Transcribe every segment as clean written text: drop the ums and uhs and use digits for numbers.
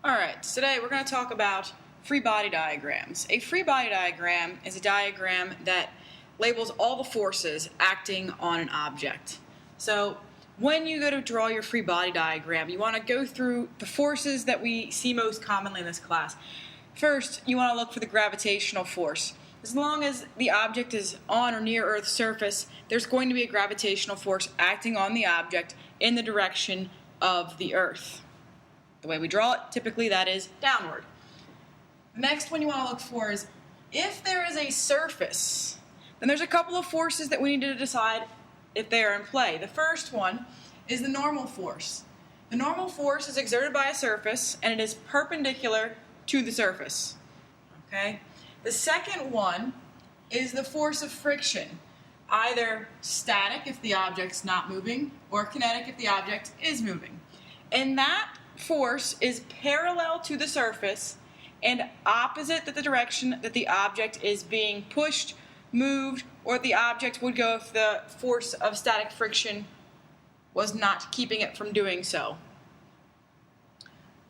Alright, today we're going to talk about free body diagrams. A free body diagram is a diagram that labels all the forces acting on an object. So when you go to draw your free body diagram, you want to go through the forces that we see most commonly in this class. First, you want to look for the gravitational force. As long as the object is on or near Earth's surface, there's going to be a gravitational force acting on the object in the direction of the Earth. The way we draw it, typically that is downward. The next one you want to look for is if there is a surface, then there's a couple of forces that we need to decide if they are in play. The first one is the normal force. The normal force is exerted by a surface and it is perpendicular to the surface. Okay? The second one is the force of friction, either static if the object's not moving or kinetic if the object is moving. And that force is parallel to the surface and opposite to the direction that the object is being pushed, moved, or the object would go if the force of static friction was not keeping it from doing so.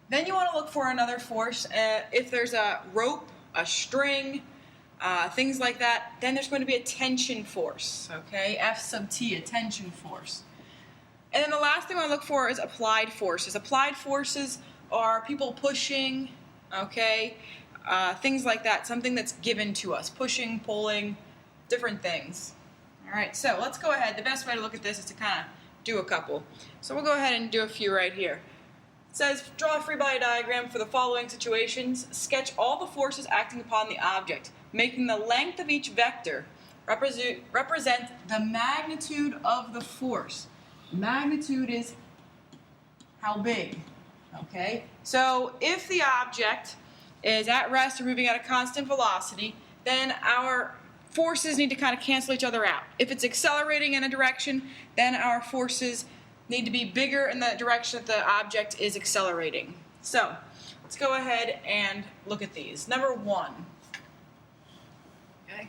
Then you want to look for another force. If there's a rope, a string, things like that, then there's going to be a tension force, okay? F sub T, a tension force. And then the last thing I look for is applied forces. Applied forces are people pushing, okay, things like that, something that's given to us, pushing, pulling, different things. All right, so let's go ahead. The best way to look at this is to kind of do a couple. So we'll go ahead and do a few right here. It says, draw a free body diagram for the following situations. Sketch all the forces acting upon the object, making the length of each vector represent the magnitude of the force. Magnitude is how big, okay? So if the object is at rest or moving at a constant velocity, then our forces need to kind of cancel each other out. If it's accelerating in a direction, then our forces need to be bigger in the direction that the object is accelerating. So let's go ahead and look at these. Number one, okay?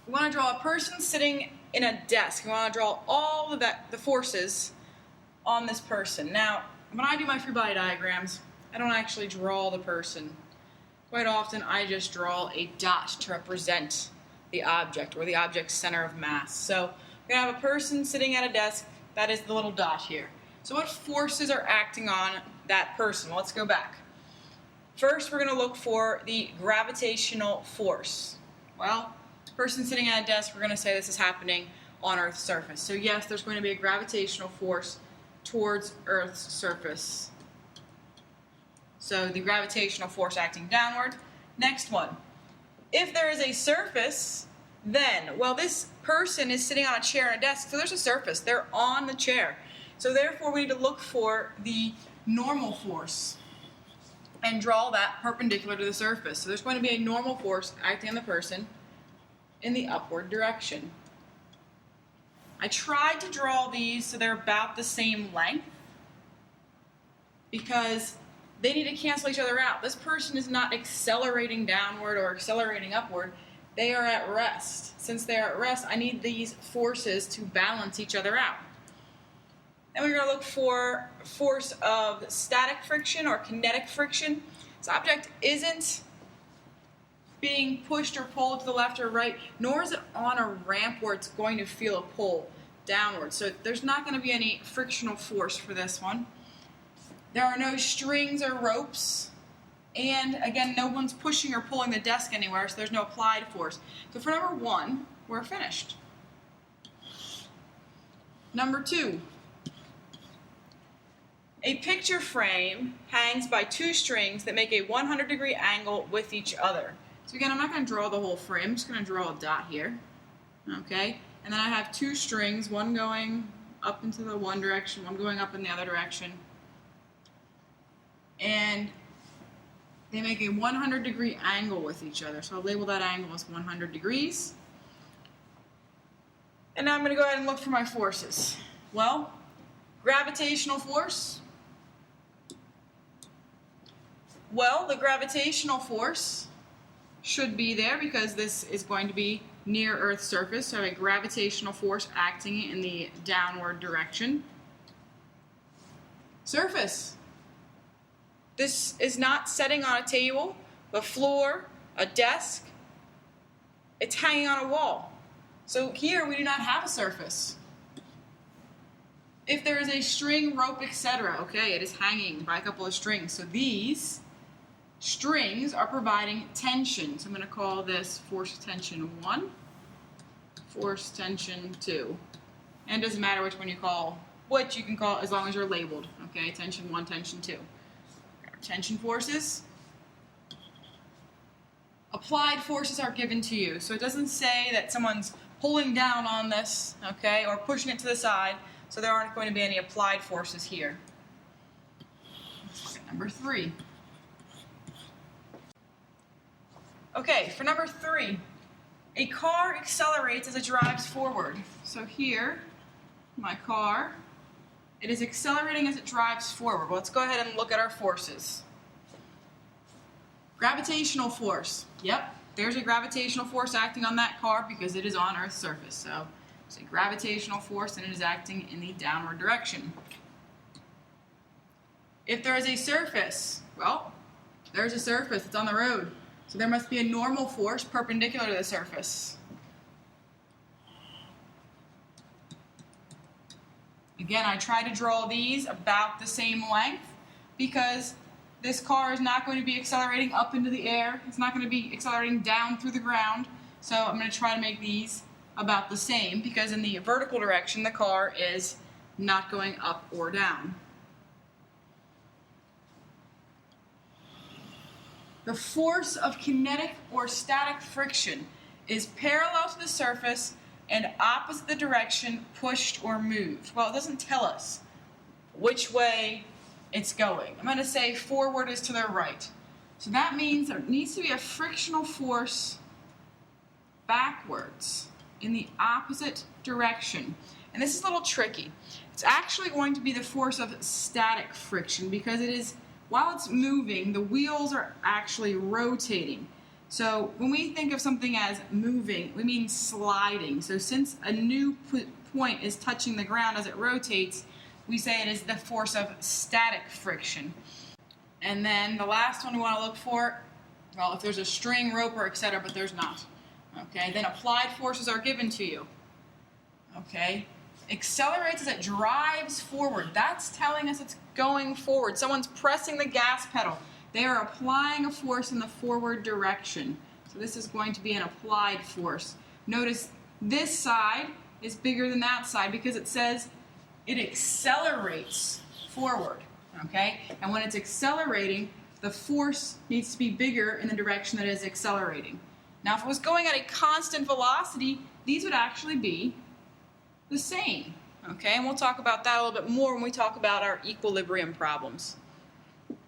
We want to draw a person sitting in a desk. We want to draw all the forces on this person. Now, when I do my free body diagrams, I don't actually draw the person. Quite often, I just draw a dot to represent the object or the object's center of mass. So we're going to have a person sitting at a desk. That is the little dot here. So what forces are acting on that person? Well, let's go back. First, we're going to look for the gravitational force. Well, person sitting at a desk, we're going to say this is happening on Earth's surface. So yes, there's going to be a gravitational force towards Earth's surface. So the gravitational force acting downward. Next one. If there is a surface, then, well, this person is sitting on a chair and a desk, so there's a surface. They're on the chair. So therefore, we need to look for the normal force and draw that perpendicular to the surface. So there's going to be a normal force acting on the person in the upward direction. I tried to draw these so they're about the same length because they need to cancel each other out. This person is not accelerating downward or accelerating upward. They are at rest. Since they are at rest, I need these forces to balance each other out. Then we're going to look for force of static friction or kinetic friction. This object isn't being pushed or pulled to the left or right, nor is it on a ramp where it's going to feel a pull downward. So there's not going to be any frictional force for this one. There are no strings or ropes. And again, no one's pushing or pulling the desk anywhere, so there's no applied force. So for number one, we're finished. Number two. A picture frame hangs by two strings that make a 100-degree angle with each other. So again, I'm not going to draw the whole frame. I'm just going to draw a dot here. Okay? And then I have two strings, one going up into the one direction, one going up in the other direction. And they make a 100-degree angle with each other. So I'll label that angle as 100 degrees. And now I'm going to go ahead and look for my forces. Well, gravitational force. Well, the gravitational force should be there because this is going to be near Earth's surface. So I have a gravitational force acting in the downward direction. Surface. This is not setting on a table, a floor, a desk. It's hanging on a wall. So here we do not have a surface. If there is a string, rope, etc., okay, it is hanging by a couple of strings. So these strings are providing tension. So I'm going to call this force tension 1, force tension 2. And it doesn't matter which one you call, what you can call as long as you're labeled. Okay, tension 1, tension 2. Tension forces. Applied forces are given to you. So it doesn't say that someone's pulling down on this, okay, or pushing it to the side. So there aren't going to be any applied forces here. Let's look at number 3. Okay, for number 3, a car accelerates as it drives forward. So here, my car, it is accelerating as it drives forward. Well, let's go ahead and look at our forces. Gravitational force. Yep, there's a gravitational force acting on that car because it is on Earth's surface. So it's a gravitational force and it is acting in the downward direction. If there is a surface, well, there's a surface. It's on the road. So there must be a normal force perpendicular to the surface. Again, I try to draw these about the same length because this car is not going to be accelerating up into the air. It's not going to be accelerating down through the ground. So I'm going to try to make these about the same because in the vertical direction, the car is not going up or down. The force of kinetic or static friction is parallel to the surface and opposite the direction pushed or moved. Well, it doesn't tell us which way it's going. I'm going to say forward is to the right. So that means there needs to be a frictional force backwards in the opposite direction. And this is a little tricky. It's actually going to be the force of static friction because it is, while it's moving, the wheels are actually rotating. So when we think of something as moving, we mean sliding. So since a new point is touching the ground as it rotates, we say it is the force of static friction. And then the last one we want to look for, well, if there's a string, rope, or etc., but there's not. Okay, then applied forces are given to you. Okay, accelerates as it drives forward. That's telling us it's going forward. Someone's pressing the gas pedal. They are applying a force in the forward direction. So this is going to be an applied force. Notice this side is bigger than that side because it says it accelerates forward. Okay, and when it's accelerating, the force needs to be bigger in the direction that it is accelerating. Now, if it was going at a constant velocity, these would actually be the same. Okay, and we'll talk about that a little bit more when we talk about our equilibrium problems.